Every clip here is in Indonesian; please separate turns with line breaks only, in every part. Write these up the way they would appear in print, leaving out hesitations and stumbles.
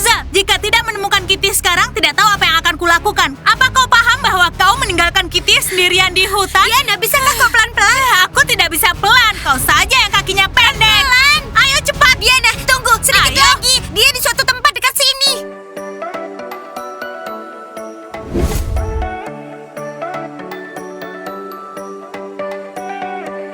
Suza, jika tidak menemukan Kitty sekarang, tidak tahu apa yang akan kulakukan. Apa kau paham bahwa kau meninggalkan Kitty sendirian di hutan?
Diana, bisakah kau pelan-pelan?
Aku tidak bisa pelan, kau saja yang kakinya pendek.
Pelan.
Ayo cepat.
Diana, tunggu. Sedikit
Ayo.
lagi. Dia di suatu tempat dekat sini.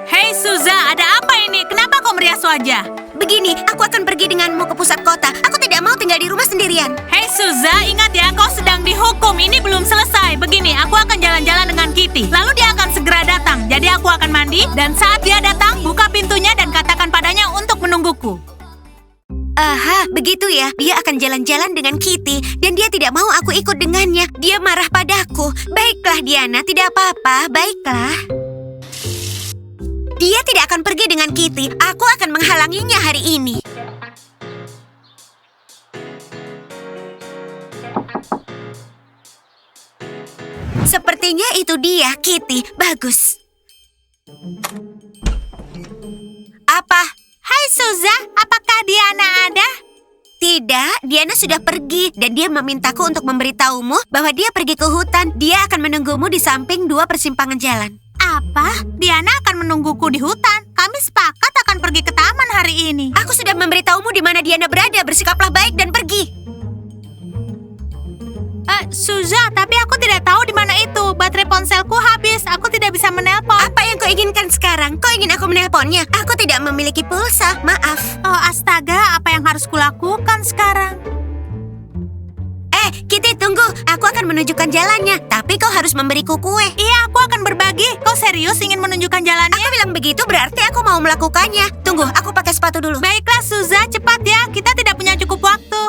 Hei Suza, ada apa ini? Kenapa kau merias wajah?
Begini, aku akan pergi denganmu ke pusat kota. Aku tidak mau tinggal di rumah sendirian.
Hei Suza, ingat ya, kau sedang dihukum. Ini belum selesai. Begini, aku akan jalan-jalan dengan Kitty. Lalu dia akan segera datang. Jadi aku akan mandi, dan saat dia datang, buka pintunya dan katakan padanya untuk menungguku.
Aha, begitu ya. Dia akan jalan-jalan dengan Kitty, dan dia tidak mau aku ikut dengannya. Dia marah padaku. Baiklah, Diana, tidak apa-apa. Baiklah. Dia tidak akan pergi dengan Kitty. Aku akan menghalanginya hari ini. Sepertinya itu dia, Kitty. Bagus. Apa?
Hai Suza, apakah Diana ada?
Tidak, Diana sudah pergi dan dia memintaku untuk memberitahumu bahwa dia pergi ke hutan. Dia akan menunggumu di samping 2 persimpangan jalan.
Apa? Diana akan menungguku di hutan. Kami sepakat akan pergi ke taman hari ini.
Aku sudah memberitahumu di mana Diana berada. Bersikaplah baik dan pergi.
Suza, tapi aku tidak tahu di mana itu. Baterai ponselku habis. Aku tidak bisa menelpon.
Apa yang kau inginkan sekarang? Kau ingin aku menelponnya? Aku tidak memiliki pulsa. Maaf.
Oh, astaga, apa yang harus kulakukan sekarang?
Kitty, tunggu. Aku akan menunjukkan jalannya. Tapi kau harus memberiku kue.
Iya, aku akan berbagi. Kau serius ingin menunjukkan jalannya?
Aku bilang begitu berarti aku mau melakukannya. Tunggu, aku pakai sepatu dulu.
Baiklah, Suza, cepat ya. Kita tidak punya cukup waktu.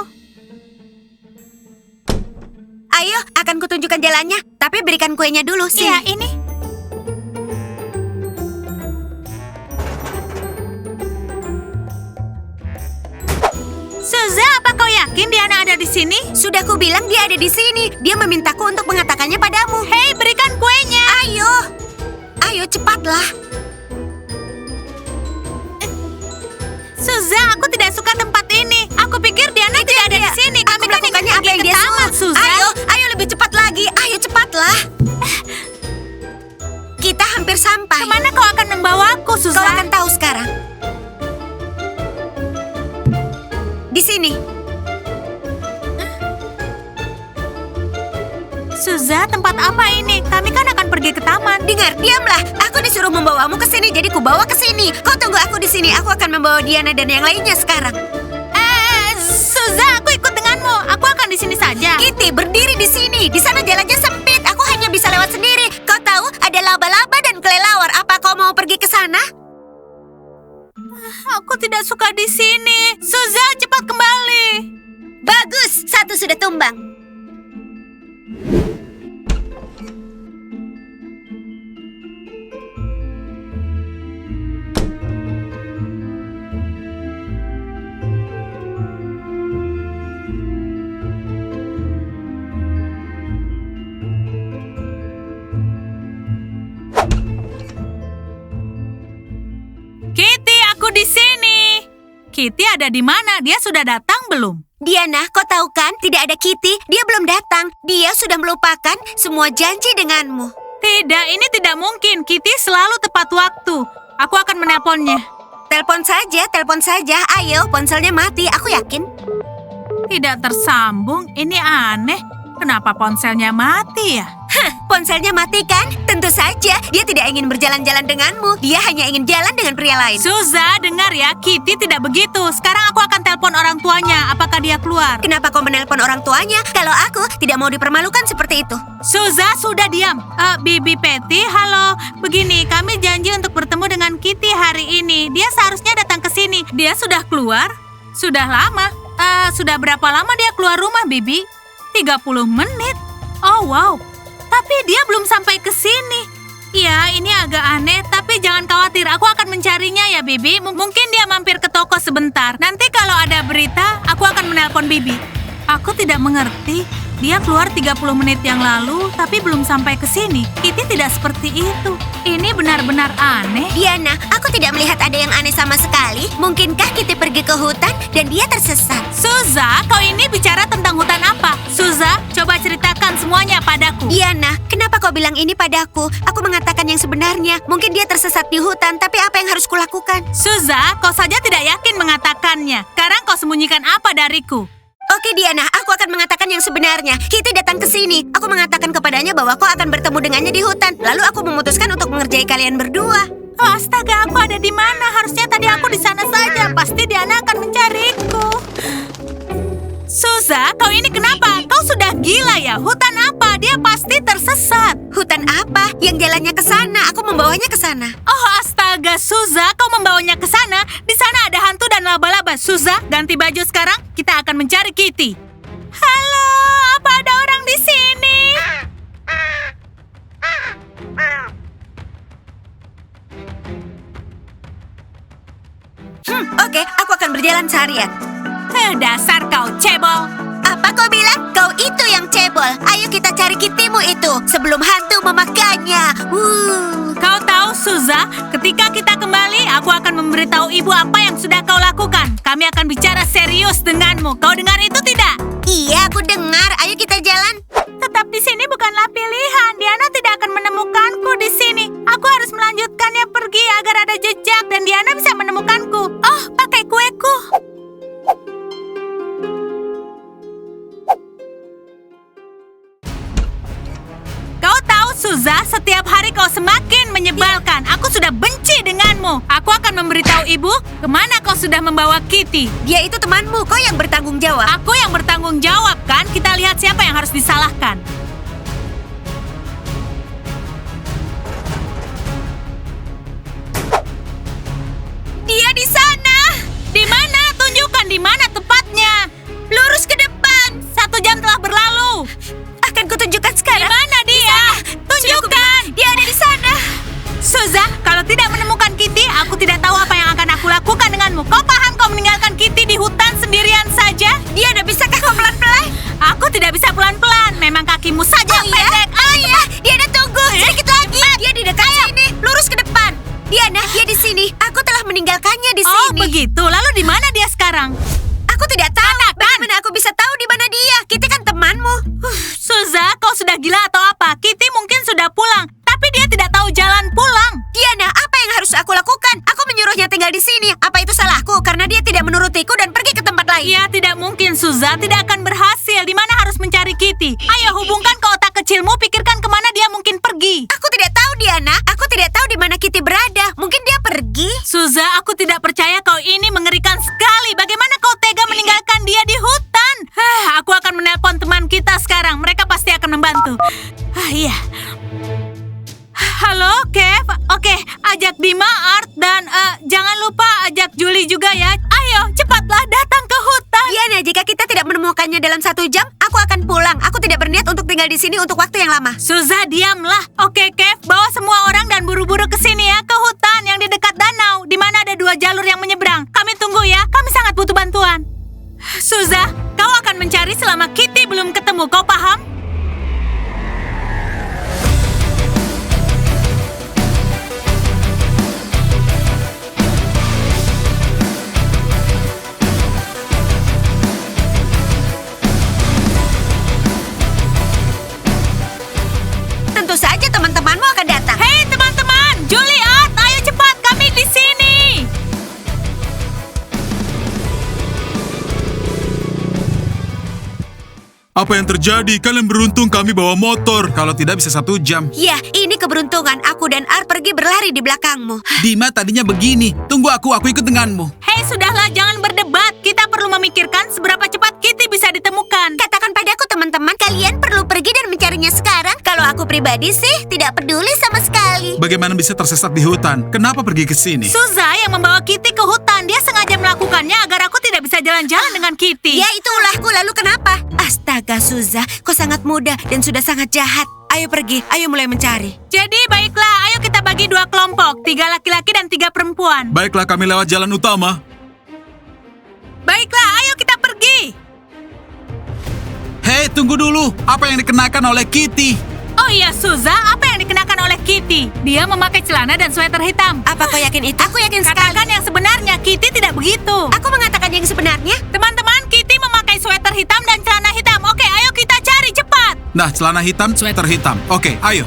Ayo, akan kutunjukkan jalannya. Tapi berikan kuenya dulu, sini.
Iya, ini. Suza, apa kau yakin Diana ada di sini?
Sudah kubilang dia ada di sini. Dia memintaku untuk mengatakannya padamu.
Hei, berikan kuenya.
Ayo. Ayo, cepatlah.
Suza, aku tidak suka tempat ini. Aku pikir Diana tidak ada di sini. Kami kan ingin
melakukannya apa
pergi
yang
ke
dia
taman,
suruh.
Suza.
Ayo lebih cepat lagi. Ayo, cepatlah. Kita hampir sampai.
Kemana kau akan membawaku, Suza?
Kau akan tahu sekarang. Di sini.
Suza, tempat apa ini? Kami kan akan pergi ke taman.
Dengar, diamlah. Aku disuruh membawamu ke sini, jadi kubawa ke sini. Kau tunggu aku di sini. Aku akan membawa Diana dan yang lainnya sekarang.
Suza, aku ikut denganmu. Aku akan di sini saja.
Kitty, berdiri di sini. Di sana jalannya sempit. Aku hanya bisa lewat sendiri. Kau tahu, ada laba-laba dan kelelawar. Apa kau mau pergi ke sana?
Aku tidak suka di sini. Suza, cepat kembali.
Bagus, satu sudah tumbang.
Kitty, aku di sini. Kitty ada di mana? Dia sudah datang belum?
Diana, kau tahu kan, tidak ada Kitty. Dia belum datang. Dia sudah melupakan semua janji denganmu.
Tidak, ini tidak mungkin. Kitty selalu tepat waktu. Aku akan menelponnya.
Telepon saja. Ayo, ponselnya mati, aku yakin.
Tidak tersambung. Ini aneh. Kenapa ponselnya mati ya?
Ponselnya mati kan? Tentu saja, dia tidak ingin berjalan-jalan denganmu. Dia hanya ingin jalan dengan pria lain.
Suza, dengar ya. Kitty tidak begitu. Sekarang aku akan telepon orang tuanya. Apakah dia keluar?
Kenapa kau menelpon orang tuanya? Kalau aku tidak mau dipermalukan seperti itu.
Suza, sudah diam. Bibi Patty, halo. Begini, kami janji untuk bertemu dengan Kitty hari ini. Dia seharusnya datang ke sini. Dia sudah keluar? Sudah lama. Sudah berapa lama dia keluar rumah, Bibi? 30 menit. Oh, wow. Tapi dia belum sampai ke sini. Ya, ini agak aneh, tapi jangan khawatir. Aku akan mencarinya ya, Bibi. Mungkin dia mampir ke toko sebentar. Nanti kalau ada berita, aku akan menelpon Bibi. Aku tidak mengerti. Dia keluar 30 menit yang lalu, tapi belum sampai ke sini. Kitty tidak seperti itu. Ini benar-benar aneh.
Diana, aku tidak melihat ada yang aneh sama sekali. Mungkinkah Kitty pergi ke hutan dan dia tersesat?
Suza, kau ini bicara
Diana, kenapa kau bilang ini padaku? Aku mengatakan yang sebenarnya. Mungkin dia tersesat di hutan, tapi apa yang harus kulakukan?
Suza, kau saja tidak yakin mengatakannya. Sekarang kau sembunyikan apa dariku?
Oke Diana, aku akan mengatakan yang sebenarnya. Kitty datang ke sini. Aku mengatakan kepadanya bahwa kau akan bertemu dengannya di hutan. Lalu aku memutuskan untuk mengerjai kalian berdua.
Oh, astaga, aku ada di mana? Harusnya tadi aku di sana saja. Pasti Diana akan mencariku. Suza, kau ini kenapa? Kau sudah gila ya? Hutan apa? Dia pasti tersesat.
Hutan apa? Yang jalannya ke sana. Aku membawanya ke sana.
Oh, astaga, Suza, kau membawanya ke sana? Di sana ada hantu dan laba-laba. Suza, ganti baju sekarang. Kita akan mencari Kitty. Halo, apa ada orang di sini?
Oke, aku akan berjalan seharian.
Dasar kau cebol.
Apa kau bilang? Kau itu yang cebol. Ayo kita cari Kitty-mu itu sebelum hantu memakannya.
Kau tahu, Suza, ketika kita kembali, aku akan memberitahu ibu apa yang sudah kau lakukan. Kami akan bicara serius denganmu. Kau dengar itu tidak?
Iya, aku dengar. Ayo kita jalan.
Tetap di sini bukanlah pilihan. Diana tidak akan menemukanku di sini. Aku harus melanjutkannya pergi agar ada jejak dan Diana bisa menemukanku. Oh, pakai kueku. Kau tahu, Suza, setiap hari kau semakin menyebalkan. Aku sudah benci denganmu. Aku akan memberitahu ibu kemana kau sudah membawa Kitty.
Dia itu temanmu. Kau yang bertanggung jawab.
Aku yang bertanggung jawab, kan? Kita lihat siapa yang harus disalahkan.
Dia di sana.
Di mana? Tunjukkan di mana tepatnya.
Lurus ke depan.
1 jam telah berlalu.
Akan kutunjukkan
Di
sekarang.
mana dia? Tunjukkan.
Dia ada di sana.
Suza, kalau tidak menemukan Kitty, aku tidak tahu apa yang akan aku lakukan denganmu. Kau paham kau meninggalkan Kitty di hutan sendirian saja?
Diana, bisakah kau pelan-pelan?
Aku tidak bisa pelan-pelan. Memang kakimu saja yang pendek.
Iya. Diana, tunggu. Sedikit lagi. Dia di dekat sini. Lurus ke depan. Diana, dia di sini. Aku telah meninggalkannya di
Oh,
sini.
begitu. Lalu di mana dia sekarang?
Aku tidak tahu. Bagaimana aku bisa tahu di mana dia? Kitty kan temanmu.
Suza, kau sudah gila atau apa? Kitty mungkin sudah pulang, tapi dia tidak tahu jalan pulang.
Diana, apa yang harus aku lakukan? Aku menyuruhnya tinggal di sini. Apa itu salahku? Karena dia tidak menurutiku dan pergi ke tempat lain.
Ya, tidak mungkin, Suza. Tidak akan berhasil. Di mana harus mencari Kitty? Ayo, hubungkan ke otak kecilmu. Pikirkan kemana dia mungkin pergi.
Aku tidak tahu, Diana. Aku tidak tahu di mana Kitty berada. Mungkin dia pergi.
Suza, aku tidak percaya kau ini mengerikan sekali. Bagaimana kau tega meninggalkan dia di hutan? Aku akan menelpon teman kita sekarang. Mereka pasti akan membantu. Iya. Halo, Kev. Oke, ajak Dima, Art, dan jangan lupa ajak Julie juga ya. Ayo, cepatlah datang ke hutan.
Diana, jika kita tidak menemukannya dalam 1 jam, aku akan pulang. Aku tidak berniat untuk tinggal di sini untuk waktu yang lama.
Suza, diamlah. Oke, Kev, bawa semua orang dan buru-buru ke sini ya, ke hutan yang di dekat danau, di mana ada 2 jalur yang menyeberang. Kami tunggu ya, kami sangat butuh bantuan. Suza, kau akan mencari selama Kitty belum ketemu, kau paham?
Tentu saja teman-temanmu akan datang.
Hei teman-teman, Julie, Art, ayo cepat, kami di sini.
Apa yang terjadi? Kalian beruntung kami bawa motor. Kalau tidak bisa 1 jam.
Ya, ini keberuntungan. Aku dan Art pergi berlari di belakangmu.
Dima tadinya begini. Tunggu aku ikut denganmu.
Hei, sudahlah, jangan berdebat. Kita perlu memikirkan seberapa cepat Kitty bisa ditemukan.
Katakan padaku teman-teman, kalian perlu pergi dan mencarinya sekarang. Kalau aku pribadi sih, tidak peduli sama sekali.
Bagaimana bisa tersesat di hutan? Kenapa pergi ke sini?
Suza yang membawa Kitty ke hutan. Dia sengaja melakukannya agar aku tidak bisa jalan-jalan dengan Kitty.
Ya, itu ulahku. Lalu kenapa? Astaga, Suza, kau sangat muda dan sudah sangat jahat. Ayo pergi, ayo mulai mencari.
Jadi baiklah, ayo kita bagi 2 kelompok. 3 laki-laki dan 3 perempuan.
Baiklah, kami lewat jalan utama.
Baiklah, ayo kita pergi.
Hei, tunggu dulu. Apa yang dikenakan oleh Kitty?
Oh iya, Suza, apa yang dikenakan oleh Kitty? Dia memakai celana dan sweater hitam.
Apa kau yakin itu? Aku yakin sekali.
Katakan yang sebenarnya, Kitty tidak begitu.
Aku mengatakan yang sebenarnya.
Teman-teman, Kitty memakai sweater hitam dan celana hitam. Oke, ayo kita cari cepat.
Nah, celana hitam, sweater hitam. Oke, ayo.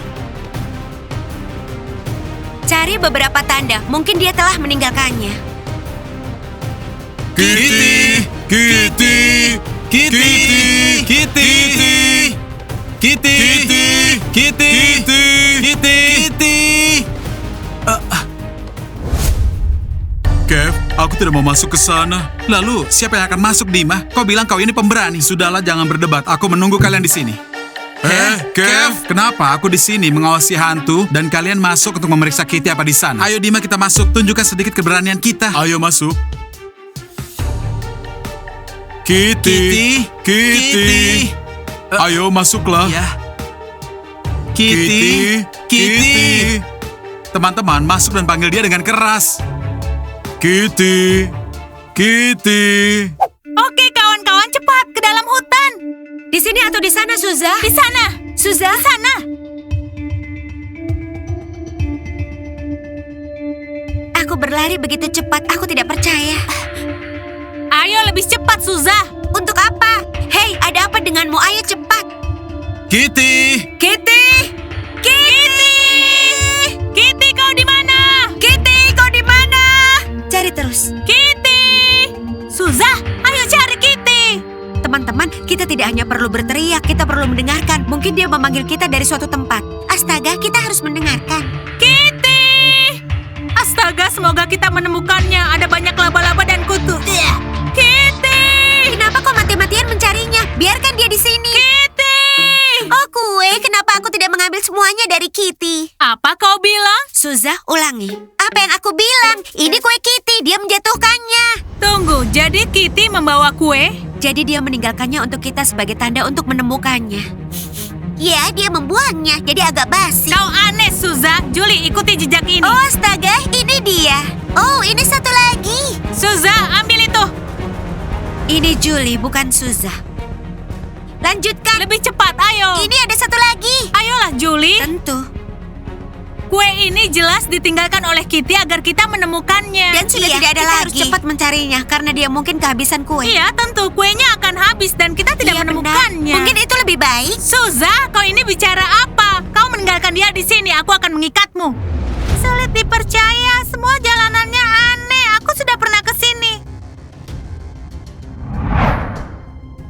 Cari beberapa tanda, mungkin dia telah meninggalkannya.
Kitty, Kitty,
Kitty, Kitty, Kitty, Kitty, Kitty, Kitty.
Kev, aku tidak mau masuk ke sana.
Lalu, siapa yang akan masuk, Dima? Kau bilang kau ini pemberani. Sudahlah, jangan berdebat. Aku menunggu kalian di sini.
Kev.
Kenapa aku di sini mengawasi hantu dan kalian masuk untuk memeriksa Kitty apa di sana? Ayo Dima, kita masuk. Tunjukkan sedikit keberanian kita.
Ayo masuk.
Kitty,
Kitty. Ayo masuklah.
Ya. Kitty, Kitty. Teman-teman, masuk dan panggil dia dengan keras.
Kitty, Kitty.
Oke, kawan-kawan, cepat ke dalam hutan.
Di sini atau di sana, Suza?
Di sana.
Suza?
Di sana.
Aku berlari begitu cepat, aku tidak percaya.
Ayo lebih cepat, Suza.
Untuk apa? Hei, ada apa denganmu? Ayo cepat.
Kitty.
Kitty! Kitty!
Kitty, kau di mana?
Kitty, kau di mana? Cari terus.
Kitty. Suza, ayo cari Kitty.
Teman-teman, kita tidak hanya perlu berteriak, kita perlu mendengarkan. Mungkin dia memanggil kita dari suatu tempat. Astaga, kita harus mendengarkan.
Kitty. Astaga, semoga kita menemukannya. Ada banyak laba-laba dan kutu. Kitty.
Kenapa kau mati-matian mencarinya? Biarkan dia di sini.
Kitty.
Oh, kue, kenapa aku tidak mengambil semuanya dari Kitty?
Apa kau bilang?
Suza, ulangi. Apa yang aku bilang? Ini kue Kitty, dia menjatuhkannya.
Tunggu, jadi Kitty membawa kue?
Jadi dia meninggalkannya untuk kita sebagai tanda untuk menemukannya. Ya, dia membuangnya, jadi agak basi.
Kau aneh, Suza. Julie, ikuti jejak ini.
Oh, astaga, ini dia. Oh, ini satu lagi.
Suza, ambil itu.
Ini Julie, bukan Suza. Lanjutkan.
Lebih cepat, ayo.
Ini ada satu lagi.
Ayolah, Julie.
Tentu.
Kue ini jelas ditinggalkan oleh Kitty agar kita menemukannya.
Dan sudah tidak ada
kita
lagi.
harus
Harus cepat mencarinya karena dia mungkin kehabisan kue.
Iya, tentu kuenya akan habis dan kita tidak
Iya,
menemukannya.
benar. Mungkin itu lebih baik.
Suza, kau ini bicara apa? Kau meninggalkan dia di sini, aku akan mengikatmu. Sulit dipercaya, semua jalanannya aneh. Aku sudah pernah ke sini.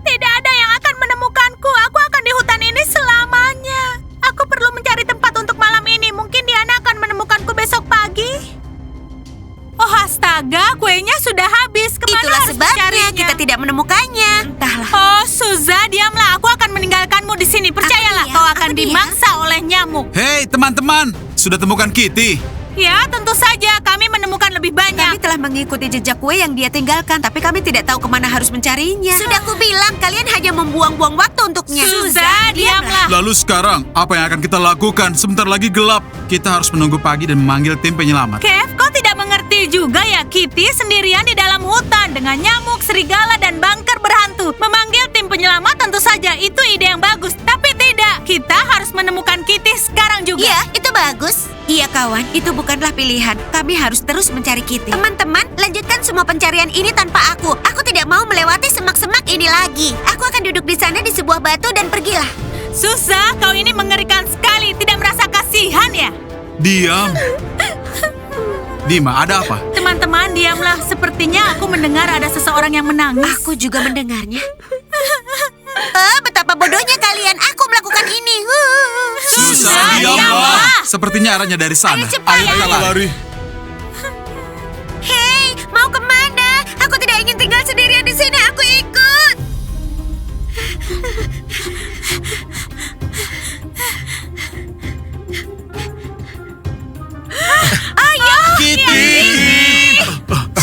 Tidak ada yang akan menemukanku. Aku akan di hutan ini selamanya. Aku perlu mencari tempat untuk malam ini. Mungkin Diana akan menemukanku besok pagi. Oh astaga, kuenya sudah habis. Kemana
Itulah
harus
sebabnya
mencarinya?
kita tidak menemukannya. Entahlah.
Oh, Suza, diamlah. Aku akan meninggalkanmu di sini. Percayalah,
diam,
kau akan
aku diam.
dimangsa oleh nyamuk.
Hei, teman-teman. Sudah temukan Kitty?
Ya, tentu saja. Kami menemukan lebih
Kami
banyak.
telah mengikuti jejak kue yang dia tinggalkan, tapi kami tidak tahu kemana harus mencarinya. Sudah aku bilang, kalian hanya membuang-buang waktu untuknya.
Suza, diamlah.
Lalu sekarang, apa yang akan kita lakukan? Sebentar lagi gelap.
Kita harus menunggu pagi dan memanggil tim penyelamat.
Kev, kau tidak mengerti juga ya. Kitty sendirian di dalam hutan dengan nyamuk, serigala, dan bunker berhantu. Memanggil tim penyelamat tentu saja itu ide yang bagus. Tapi tidak, kita harus menemukan Kitty sekarang juga.
Iya, itu bagus. Iya kawan, itu bukanlah pilihan. Kami harus terus mencari Kitty. Teman-teman, lanjutkan semua pencarian ini tanpa aku. Aku tidak mau melewati semak-semak ini lagi. Aku akan duduk di sana di sebuah batu dan pergilah.
Susah, kau ini mengerikan sekali. Tidak merasa kasihan ya?
Diam.
Dima, ada apa?
Teman-teman, diamlah. Sepertinya aku mendengar ada seseorang yang menangis.
Aku juga mendengarnya. Betapa bodohnya kalian. Aku melakukan ini.
Susah, diamlah.
Sepertinya arahnya dari sana.
Ayo cepat.
Ayo kita lari.
Lari.
Hei, mau kemana? Aku tidak ingin tinggal sendirian di sini. Aku ikut. Ayo.
Kitty.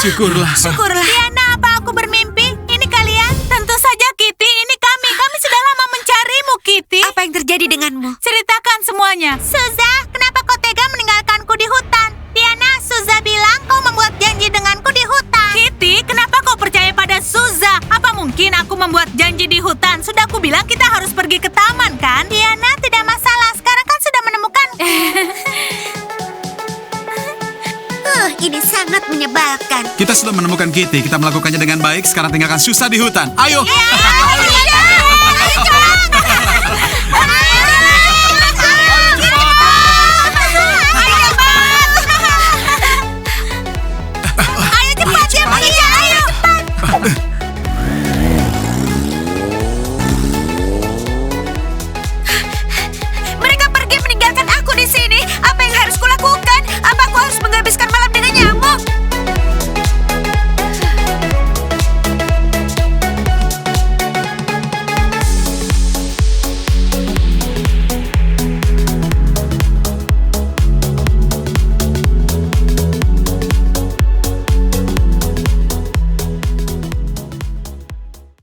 Syukurlah.
Syukurlah.
Diana, apa aku bermimpi? Ini kalian? Tentu saja, Kitty. Ini kami. Kami sudah lama mencarimu, Kitty.
Apa yang terjadi denganmu?
Ceritakan semuanya. Suza, kenapa kau tega meninggalkanku di hutan? Diana, Suza bilang kau membuat janji denganku di hutan. Kitty, kenapa kau percaya pada Suza? Apa mungkin aku membuat janji di hutan? Sudah aku bilang kita harus pergi ke taman, kan? Diana, tidak masalah. Sekarang kan sudah menemukan.
Ini sangat menyebalkan.
Kita sudah menemukan Kitty. Kita melakukannya dengan baik. Sekarang tinggalkan susah di hutan. Ayo.
Ayo.